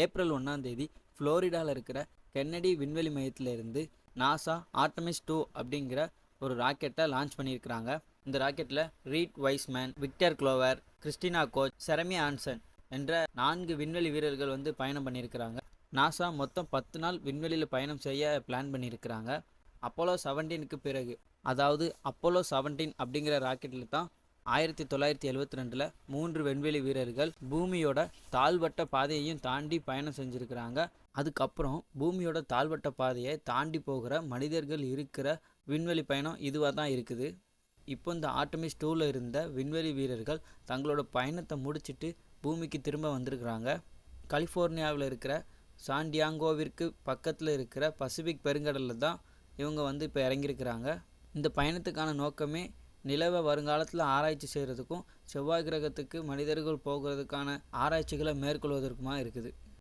April 1ஆம் தேதி ஃப்ளோரிடாவில் இருக்கிற கென்னடி விண்வெளி மையத்திலிருந்து நாசா ஆர்டமிஸ் 2 அப்படிங்கிற ஒரு ராக்கெட்டை லான்ச் பண்ணியிருக்கிறாங்க. இந்த ராக்கெட்டில் Reed Wiseman, Victor Glover, Christina Koch, Jeremy Hansen என்ற 4 விண்வெளி வீரர்கள் பயணம் பண்ணியிருக்கிறாங்க. நாசா மொத்தம் 10 நாள் விண்வெளியில் பயணம் செய்ய பிளான் பண்ணியிருக்கிறாங்க. அப்போலோ 17க்கு பிறகு, அதாவது அப்போலோ 17 அப்படிங்கிற ராக்கெட்டில் தான் 1972 3 விண்வெளி வீரர்கள் பூமியோட தாழ்வட்ட பாதையையும் தாண்டி பயணம் செஞ்சுருக்கிறாங்க. அதுக்கப்புறம் பூமியோட தாழ்வட்ட பாதையை தாண்டி போகிற மனிதர்கள் இருக்கிற விண்வெளி பயணம் இதுவாக தான் இருக்குது. இப்போ இந்த ஆர்டமிஸ் 2ல் இருந்த விண்வெளி வீரர்கள் தங்களோட பயணத்தை முடிச்சுட்டு பூமிக்கு திரும்ப வந்திருக்கிறாங்க. கலிஃபோர்னியாவில் இருக்கிற சாண்டியாங்கோவிற்கு பக்கத்தில் இருக்கிற பசிபிக் பெருங்கடலில் தான் இவங்க இப்போ இறங்கியிருக்கிறாங்க. இந்த பயணத்துக்கான நோக்கமே நிலவை வருங்காலத்தில் ஆராய்ச்சி செய்கிறதுக்கும் செவ்வாய் கிரகத்துக்கு மனிதர்கள் போகிறதுக்கான ஆராய்ச்சிகளை மேற்கொள்வதற்குமா இருக்குது.